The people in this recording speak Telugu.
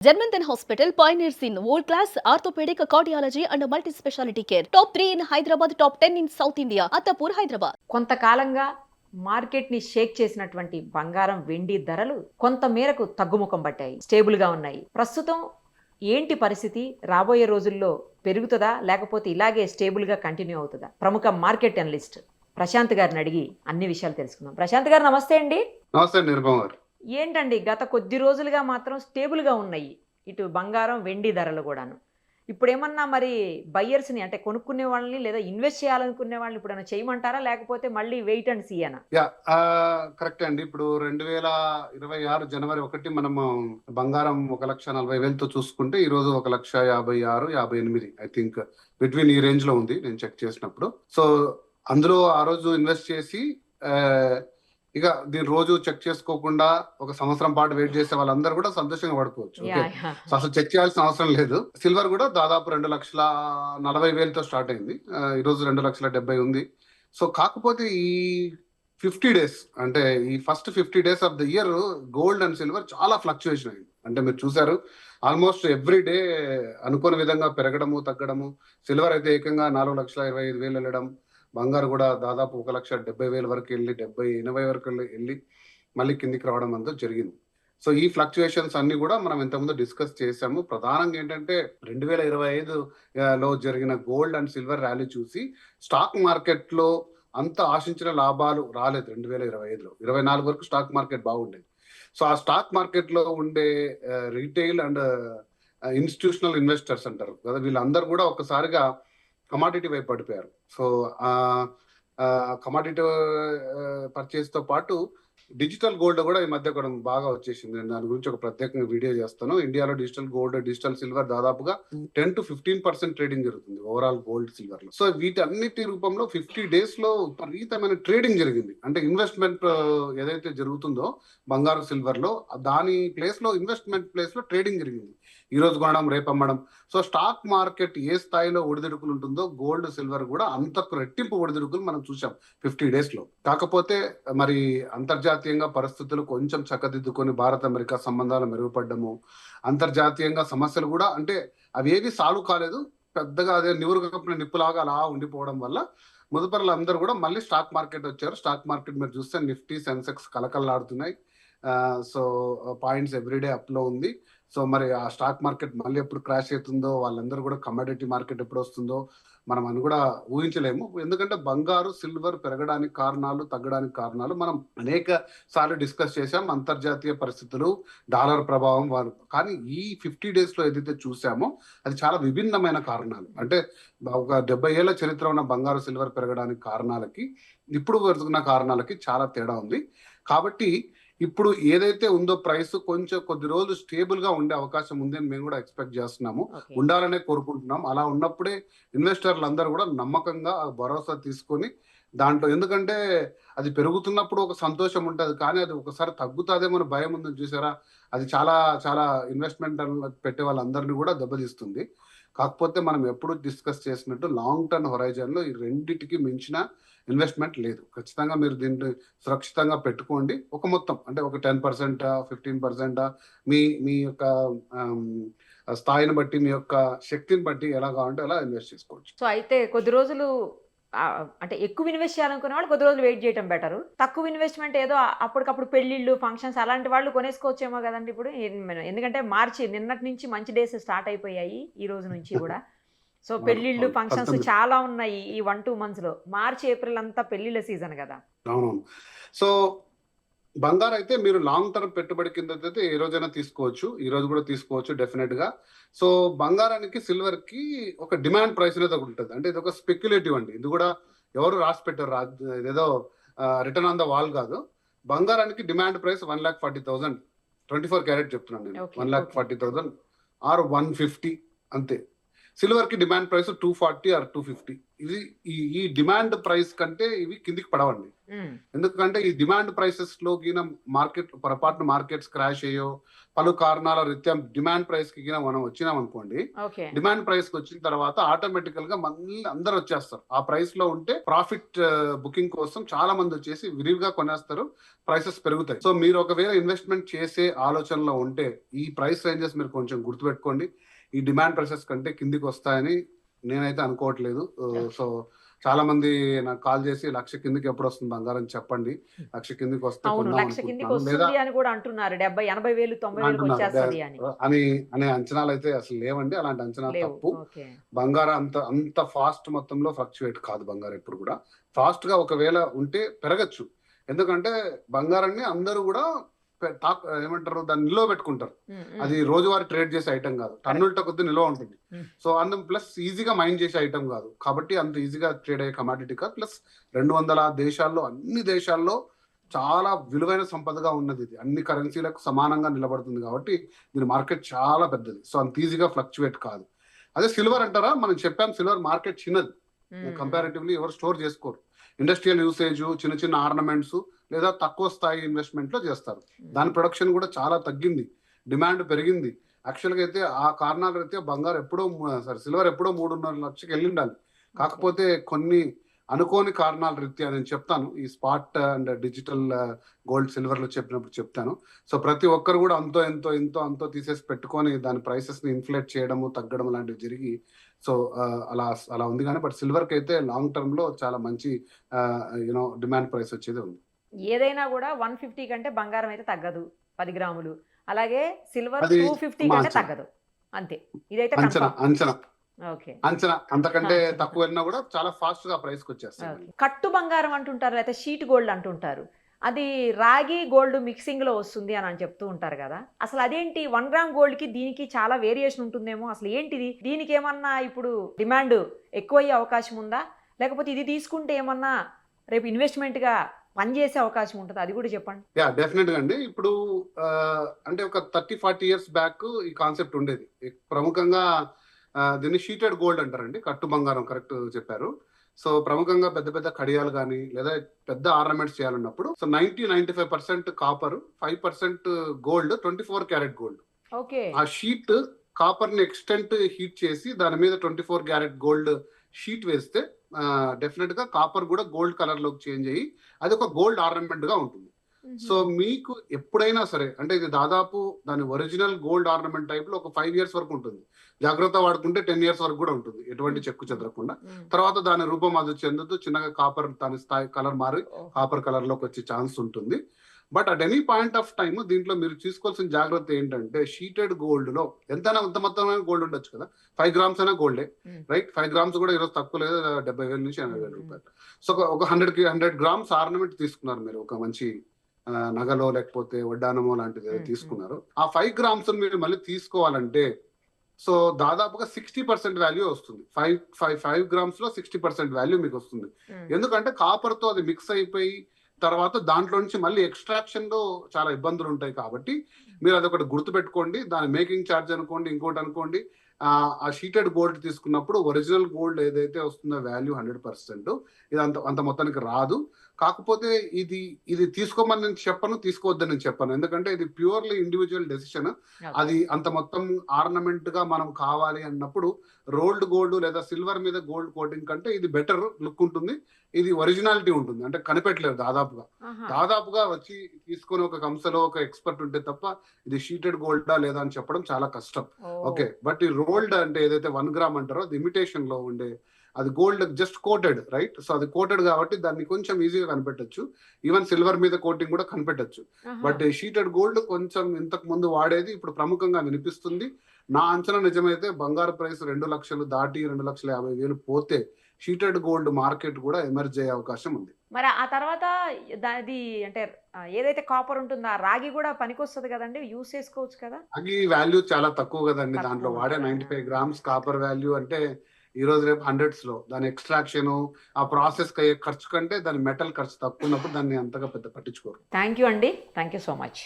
Germanton Hospital pioneers in world-class orthopedic, cardiology and multi-specialty care. Top 3 in Hyderabad, top 10 in South India. Attapur, Hyderabad. కొంతకాలంగా మార్కెట్ని షేక్ చేసినటువంటి బంగారం వెండి ధరలు కొంత మేరకు తగ్గుముఖం పట్టాయి, స్టేబుల్గా ఉన్నాయి. ప్రస్తుతం ఏంటి పరిస్థితి? రాబోయే రోజుల్లో పెరుగుతుందా లేకపోతే ఇలాగే స్టేబుల్గా కంటిన్యూ అవుతుందా? ప్రముఖ మార్కెట్ అనలిస్ట్ ప్రశాంత్ గారిని అడిగి అన్ని విషయాలు తెలుసుకుందాం. ప్రశాంత్ గారు నమస్తే అండి. నమస్తే నిర్మల్ గారు. ఏంటండి గత కొద్ది రోజులుగా మాత్రం స్టేబుల్గా ఉన్నాయి ఇటు బంగారం వెండి ధరలు కూడాను. ఇప్పుడు ఏమన్నా మరి బయ్యర్స్ని అంటే కొనుక్కునే వాళ్ళని లేదా ఇన్వెస్ట్ చేయాలనుకునే వాళ్ళని ఇప్పుడు ఏమైనా చేయమంటారా లేకపోతే మళ్ళీ వెయిట్ అండ్ సీ అనా? కరెక్ట్ అండి. ఇప్పుడు 2026 జనవరి 1 మనము బంగారం 1,40,000తో చూసుకుంటే ఈ రోజు 1,56,000, 58 ఐ థింక్ బిట్వీన్ ఈ రేంజ్ లో ఉంది నేను చెక్ చేసినప్పుడు. సో అందులో ఆ రోజు ఇన్వెస్ట్ చేసి ఇక దీని రోజు చెక్ చేసుకోకుండా ఒక సంవత్సరం పాటు వెయిట్ చేసే వాళ్ళందరూ కూడా సంతోషంగా పడుకోవచ్చు. సో అసలు చెక్ చేయాల్సిన అవసరం లేదు. సిల్వర్ కూడా దాదాపు 2,40,000తో స్టార్ట్ అయింది. ఈ రోజు 2,70,000 ఉంది. సో కాకపోతే ఈ 50 days అంటే ఈ first 50 days of the year gold and silver చాలా ఫ్లక్చుయేషన్ అయింది. అంటే మీరు చూసారు ఆల్మోస్ట్ ఎవ్రీ డే అనుకోని విధంగా పెరగడము తగ్గడము. సిల్వర్ అయితే ఏకంగా 4,25,000 వెళ్ళడం, బంగారు కూడా దాదాపు 1,70,000 వరకు వెళ్ళి 70-80 వరకు వెళ్ళి మళ్ళీ కిందికి రావడం అంతా జరిగింది. సో ఈ ఫ్లక్చుయేషన్స్ అన్ని కూడా మనం ఇంతకుముందు డిస్కస్ చేసాము. ప్రధానంగా ఏంటంటే 2025లో జరిగిన గోల్డ్ అండ్ సిల్వర్ ర్యాలీ చూసి స్టాక్ మార్కెట్ లో అంత ఆశించిన లాభాలు రాలేదు. 2025లో 24 వరకు స్టాక్ మార్కెట్ బాగుండేది. సో ఆ స్టాక్ మార్కెట్ లో ఉండే రీటైల్ అండ్ ఇన్స్టిట్యూషనల్ ఇన్వెస్టర్స్ అంటారు కదా, వీళ్ళందరూ కూడా ఒక్కసారిగా కమాడిటీ వైపు పడిపోయారు. సో కమాడిటీ పర్చేస్ తో పాటు డిజిటల్ గోల్డ్ కూడా ఈ మధ్య కూడా బాగా వచ్చేసింది. నేను దాని గురించి ఒక ప్రత్యేకంగా వీడియో చేస్తాను. ఇండియాలో డిజిటల్ గోల్డ్, డిజిటల్ సిల్వర్ దాదాపుగా 10-15% ట్రేడింగ్ జరుగుతుంది ఓవరాల్ గోల్డ్ సిల్వర్ లో. సో వీటన్నిటి రూపంలో 50 days లో విపరీతమైన ట్రేడింగ్ జరిగింది. అంటే ఇన్వెస్ట్మెంట్ ఏదైతే జరుగుతుందో బంగారు సిల్వర్ లో దాని ప్లేస్ లో ఇన్వెస్ట్మెంట్ ప్లేస్ లో ట్రేడింగ్ జరిగింది. ఈ రోజు కొనడం రేపు అమ్మడం. సో స్టాక్ మార్కెట్ ఏ స్థాయిలో ఒడిదుడుకులు ఉంటుందో గోల్డ్ సిల్వర్ కూడా అంతకు రెట్టింపు ఒడిదుడుకులు మనం చూసాం 50 days లో. కాకపోతే మరి అంతర్జాతీయంగా పరిస్థితులు కొంచెం చక్కదిద్దుకొని భారత్ అమెరికా సంబంధాలు మెరుగుపడ్డము, అంతర్జాతీయంగా సమస్యలు కూడా అంటే అవి ఏవి సాల్వ్ కాలేదు, పెద్దగా అదే నివురుగప్పిన నిప్పులాగా అలా ఉండిపోవడం వల్ల ముదుపరులు అందరూ కూడా మళ్ళీ స్టాక్ మార్కెట్ వచ్చారు. స్టాక్ మార్కెట్ మీరు చూస్తే నిఫ్టీ, సెన్సెక్స్ కలకల్లాడుతున్నాయి. సో పాయింట్స్ ఎవ్రీడే అప్ లో ఉంది. సో మరి ఆ స్టాక్ మార్కెట్ మళ్ళీ ఎప్పుడు క్రాష్ అవుతుందో, వాళ్ళందరూ కూడా కమోడిటీ మార్కెట్ ఎప్పుడు వస్తుందో మనం అని కూడా ఊహించలేము. ఎందుకంటే బంగారు సిల్వర్ పెరగడానికి కారణాలు, తగ్గడానికి కారణాలు మనం అనేక సార్లు డిస్కస్ చేసాం. అంతర్జాతీయ పరిస్థితులు, డాలర్ ప్రభావం కానీ ఈ 50 days లో ఏదైతే చూసామో అది చాలా విభిన్నమైన కారణాలు. అంటే ఒక 70 ఏళ్ల చరిత్ర ఉన్న బంగారు సిల్వర్ పెరగడానికి కారణాలకి ఇప్పుడు పెరుగుతున్న కారణాలకి చాలా తేడా ఉంది. కాబట్టి ఇప్పుడు ఏదైతే ఉందో ప్రైస్ కొంచెం కొద్ది రోజులు స్టేబుల్ గా ఉండే అవకాశం ఉంది అని మేము కూడా ఎక్స్పెక్ట్ చేస్తున్నాము, ఉండాలనే కోరుకుంటున్నాం. అలా ఉన్నప్పుడే ఇన్వెస్టర్లు అందరూ కూడా నమ్మకంగా భరోసా తీసుకొని దాంట్లో, ఎందుకంటే అది పెరుగుతున్నప్పుడు ఒక సంతోషం ఉంటుంది కానీ అది ఒకసారి తగ్గుతుందేమో భయం ఉందని చూసారా, అది చాలా చాలా ఇన్వెస్ట్మెంట్ పెట్టే వాళ్ళందరినీ కూడా దెబ్బతీస్తుంది. కాకపోతే మనం ఎప్పుడు డిస్కస్ చేసినట్టు లాంగ్ టర్మ్ హొరైజన్ లో ఈ రెండింటికి మించిన ఇన్వెస్ట్మెంట్ లేదు. ఖచ్చితంగా మీరు దీన్ని సురక్షితంగా పెట్టుకోండి. ఒక మొత్తం అంటే ఒక 10%, 15% మీ మీ యొక్క స్థాయిని బట్టి, మీ యొక్క శక్తిని బట్టి ఎలా కావాలంటే అలా ఇన్వెస్ట్ చేసుకోవచ్చు. సో అయితే కొద్ది రోజులు అంటే ఎక్కువ ఇన్వెస్ట్ చేయాలనుకునే వాళ్ళు కొద్ది రోజులు వెయిట్ చేయడం బెటర్. తక్కువ ఇన్వెస్ట్మెంట్ ఏదో అప్పటికప్పుడు పెళ్లిళ్ళు, ఫంక్షన్స్ అలాంటి వాళ్ళు కొనేసుకోవచ్చేమో కదండి ఇప్పుడు. ఎందుకంటే మార్చి నిన్నటి నుంచి మంచి డేస్ స్టార్ట్ అయిపోయాయి, ఈ రోజు నుంచి కూడా. సో పెళ్లిళ్ళు, ఫంక్షన్స్ చాలా ఉన్నాయి ఈ 1-2 months లో. మార్చి, ఏప్రిల్ అంతా పెళ్లిళ్ళ సీజన్ కదా. అవునవును. సో బంగారు అయితే మీరు లాంగ్ టర్మ్ పెట్టుబడి కింద అయితే ఏ రోజైనా తీసుకోవచ్చు, ఈ రోజు కూడా తీసుకోవచ్చు డెఫినెట్ గా. సో బంగారానికి, సిల్వర్ కి ఒక డిమాండ్ ప్రైస్ అనేది ఒకటి ఉంటుంది. అంటే ఇది ఒక స్పెక్యులేటివ్ అండి. ఇది కూడా ఎవరు రాసి పెట్టారు, ఏదో రిటర్న్ ఆన్ ద వాల్ కాదు. బంగారానికి డిమాండ్ ప్రైస్ 1,40,000, 24 క్యారెట్ చెప్తున్నాను నేను. 1,40,000 ఆర్ 150 అంతే. సిల్వర్ కి డిమాండ్ ప్రైస్ 240 ఆర్ 250. ఇది ఈ డిమాండ్ ప్రైస్ కంటే ఇవి కిందికి పడవండి. ఎందుకంటే ఈ డిమాండ్ ప్రైసెస్ లో గిన మార్కెట్ పొరపాటున మార్కెట్స్ క్రాష్ అయ్యో పలు కారణాల రీత్యా డిమాండ్ ప్రైస్ కి గిన మనం వచ్చినాం అనుకోండి, ఓకే డిమాండ్ ప్రైస్ కి వచ్చిన తర్వాత ఆటోమేటికల్ గా మళ్ళీ అందరు వచ్చేస్తారు. ఆ ప్రైస్ లో ఉంటే ప్రాఫిట్ బుకింగ్ కోసం చాలా మంది వచ్చేసి విరివిగా కొనేస్తారు, ప్రైసెస్ పెరుగుతాయి. సో మీరు ఒకవేళ ఇన్వెస్ట్మెంట్ చేసే ఆలోచనలో ఉంటే ఈ ప్రైస్ రేంజెస్ మీరు కొంచెం గుర్తుపెట్టుకోండి. ఈ డిమాండ్ ప్రైసెస్ కంటే కిందికి వస్తాయని నేనైతే అనుకోవట్లేదు. సో చాలా మంది నాకు కాల్ చేసి 1,00,000 కిందికి ఎప్పుడు వస్తుంది బంగారం చెప్పండి, 1,00,000 కిందికి వస్తే అవును, కొందాం 1,00,000 కిందికి అనుకుంటున్నాను లేదా వస్తుంది అని కూడా అంటున్నారు. 70,000, 80,000, 90,000 వచ్చేస్తుంది అని అనే అంచనాలు అయితే అసలు లేవండి. అలాంటి అంచనాలు లేవు. తప్పు. ఓకే బంగారం అంత ఫాస్ట్ మొత్తంలో ఫ్లక్చువేట్ కాదు. బంగారం ఎప్పుడు కూడా ఫాస్ట్ గా ఒకవేళ ఉంటే పెరగచ్చు. ఎందుకంటే బంగారాన్ని అందరూ కూడా ఏమంటారు దాన్ని నిల్వ పెట్టుకుంటారు. అది రోజువారీ ట్రేడ్ చేసే ఐటమ్ కాదు, టన్నులతో కొద్ది నిల్వ ఉంటుంది. సో అందులో ప్లస్ ఈజీగా మైండ్ చేసే ఐటమ్ కాదు కాబట్టి అంత ఈజీగా ట్రేడ్ అయ్యే కమాడిటీ కాదు. ప్లస్ 200 దేశాల్లో అన్ని దేశాల్లో చాలా విలువైన సంపదగా ఉన్నది. ఇది అన్ని కరెన్సీలకు సమానంగా నిలబడుతుంది కాబట్టి దీని మార్కెట్ చాలా పెద్దది. సో అంత ఈజీగా ఫ్లక్చువేట్ కాదు. అదే సిల్వర్ అంటారా, మనం చెప్పాం సిల్వర్ మార్కెట్ చిన్నది, కంపారిటివ్లీ ఎవరు స్టోర్ చేసుకోరు. ఇండస్ట్రియల్ యూసేజ్, చిన్న చిన్న ఆర్నమెంట్స్ లేదా తక్కువ స్థాయి ఇన్వెస్ట్మెంట్ లో చేస్తారు. దాని ప్రొడక్షన్ కూడా చాలా తగ్గింది, డిమాండ్ పెరిగింది. యాక్చువల్ గా అయితే ఆ కారణాల రీత్యా బంగారు ఎప్పుడో సిల్వర్ ఎప్పుడో 3.5 లక్షకి వెళ్ళి ఉండాలి. కాకపోతే కొన్ని అనుకోని కారణాల రీత్యా నేను చెప్తాను, ఈ spot and digital gold silver లో చెప్పినప్పుడు చెప్తాను. సో ప్రతి ఒక్కరు కూడా అంతో తీసేసి పెట్టుకొని దాని ప్రైసెస్ ని ఇన్ఫ్లేట్ చేయడము తగ్గడం లాంటివి జరిగి సో అలా ఉంది. కానీ బట్ సిల్వర్ కి అయితే లాంగ్ టర్మ్ లో చాలా మంచి డిమాండ్ ప్రైస్ వచ్చేది ఉంది. ఏదైనా కూడా 150 కంటే బంగారం అయితే తగ్గదు 10 గ్రాములు, అలాగే సిల్వర్ అది 250 కంటే తగ్గదు, అంతే. ఇదైతే ఓకే అంచనా అంతకంటే తక్కువ వెళ్ళినా కూడా చాలా ఫాస్ట్ గా ప్రైస్ కి వచ్చేస్తాయి. కట్టు బంగారం అంటుంటారు, లేకపోతే షీట్ గోల్డ్ అంటుంటారు. అది రాగి గోల్డ్ మిక్సింగ్ లో వస్తుంది అని చెప్తూ ఉంటారు కదా. అసలు అదేంటి 1 గ్రామ్ గోల్డ్ కి దీనికి చాలా వేరియేషన్ ఉంటుందేమో, అసలు ఏంటిది? దీనికి ఏమన్నా ఇప్పుడు డిమాండ్ ఎక్కువయ్యే అవకాశం ఉందా, లేకపోతే ఇది తీసుకుంటే ఏమన్నా రేపు ఇన్వెస్ట్మెంట్ గా పనిచేసే అవకాశం ఉంటుంది? అది కూడా చెప్పండి. యా డెఫినెట్ గా అండి. ఇప్పుడు అంటే ఒక 30-40 ఇయర్స్ బ్యాక్ ఈ కాన్సెప్ట్ ఉండేది. ప్రముఖంగా దీన్ని షీటెడ్ గోల్డ్ అంటారండి, కట్టు బంగారం, కరెక్ట్ చెప్పారు. సో ప్రముఖంగా పెద్ద పెద్ద కడియాలు కానీ లేదా పెద్ద ఆర్నమెంట్స్ చేయాలన్నప్పుడు so 90-95% copper, 5% gold, 24 carat gold. Okay ఆ షీట్ కాపర్ ని ఎక్స్టెంట్ హీట్ చేసి దాని మీద 24 క్యారెట్ గోల్డ్ షీట్ వేస్తే డెఫినెట్ గా కాపర్ కూడా గోల్డ్ కలర్ లోకి చేంజ్ అయ్యి అది ఒక గోల్డ్ ఆర్నమెంట్ గా ఉంటుంది. సో మీకు ఎప్పుడైనా సరే అంటే ఇది దాదాపు దాని ఒరిజినల్ గోల్డ్ ఆర్నమెంట్ టైప్ లో ఒక 5 ఇయర్స్ వరకు ఉంటుంది. జాగ్రత్త వాడుకుంటే 10 ఇయర్స్ వరకు కూడా ఉంటుంది, ఎటువంటి చెక్కు చెదరకుండా. తర్వాత దాని రూపం అది చెందుతూ చిన్నగా కాపర్ దాని స్థాయి కలర్ మారి కాపర్ కలర్ లోకి వచ్చే ఛాన్స్ ఉంటుంది. But at any point of time దీంట్లో మీరు తీసుకోవాల్సిన జాగ్రత్త ఏంటంటే షీటెడ్ గోల్డ్ లో ఎంతైనా అంత మొత్తమైన గోల్డ్ ఉండొచ్చు కదా, 5 గ్రామ్స్ అయినా గోల్డే, రైట్? 5 గ్రామ్స్ కూడా ఈరోజు తక్కువ లేదు, 70,000 నుంచి 80,000 రూపాయలు. సో ఒక 100 గ్రామ్స్ ఆర్నమెంట్ తీసుకున్నారు మీరు, ఒక మంచి నగలో లేకపోతే వడ్డానమో లాంటిది తీసుకున్నారు. ఆ 5 గ్రామ్స్ మీరు మళ్ళీ తీసుకోవాలంటే సో దాదాపుగా 60% వాల్యూ వస్తుంది. 5 గ్రామ్స్ లో 60% వాల్యూ మీకు వస్తుంది. ఎందుకంటే కాపర్ తో అది మిక్స్ అయిపోయి తర్వాత దాంట్లో నుంచి మళ్ళీ ఎక్స్ట్రాక్షన్ లో చాలా ఇబ్బందులు ఉంటాయి. కాబట్టి మీరు అదొకటి గుర్తుపెట్టుకోండి. దాని మేకింగ్ ఛార్జ్ అనుకోండి, ఇంకోటి అనుకోండి. ఆ షీటెడ్ గోల్డ్ తీసుకున్నప్పుడు ఒరిజినల్ గోల్డ్ ఏదైతే వస్తుందో వాల్యూ 100%, ఇది అంత మొత్తానికి రాదు. కాకపోతే ఇది తీసుకోమని నేను చెప్పను, తీసుకోవద్దని నేను చెప్పను. ఎందుకంటే ఇది ప్యూర్లీ ఇండివిజువల్ డెసిషన్. అది అంత మొత్తం ఆర్నమెంట్ గా మనం కావాలి అన్నప్పుడు రోల్డ్ గోల్డ్ లేదా సిల్వర్ మీద గోల్డ్ కోటింగ్ కంటే ఇది బెటర్ లుక్ ఉంటుంది, ఇది ఒరిజినాలిటీ ఉంటుంది. అంటే కనిపెట్టలేదు దాదాపుగా వచ్చి తీసుకొని ఒక కంసలో ఒక ఎక్స్పర్ట్ ఉంటే తప్ప ఇది షీటెడ్ గోల్డా లేదా అని చెప్పడం చాలా కష్టం. ఓకే, బట్ ఈ రోల్డ్ అంటే ఏదైతే 1 గ్రామ్ అంటారో అది ఇమిటేషన్ లో ఉండే, అది gold just coated, right? So అది కోటెడ్ కాబట్టి దాన్ని కొంచెం ఈజీగా కనిపెట్టచ్చు. ఈవెన్ సిల్వర్ మీద కోటింగ్ కూడా కనిపెట్టచ్చు. బట్ షీటెడ్ గోల్డ్ కొంచెం ఇంతకు ముందు వాడేది ఇప్పుడు ప్రముఖంగా వినిపిస్తుంది. నా అంచనా నిజమైతే బంగారు ప్రైస్ 2 లక్షలు దాటి 2,50,000 పోతే షీటెడ్ గోల్డ్ మార్కెట్ కూడా ఎమర్జ్ అయ్యే అవకాశం ఉంది. మరి ఆ తర్వాత దాది అంటే ఏదైతే కాపర్ ఉంటుందో ఆ రాగి కూడా పనికొస్తుంది కదండి, యూస్ చేసుకోవచ్చు కదా? రాగి వాల్యూ చాలా తక్కువ కదండి. దాంట్లో వాడే 95 గ్రామ్స్ కాపర్ వాల్యూ అంటే ఈ రోజు రేపు 100s లో. దాని ఎక్స్ట్రాక్షన్ ఆ ప్రాసెస్ అయ్యే ఖర్చు కంటే దాని మెటల్ ఖర్చు తక్కువ ఉన్నప్పుడు దాన్ని అంతగా పెద్ద పట్టించుకోరు. థ్యాంక్ యూ అండి, థ్యాంక్ యూ సో మచ్.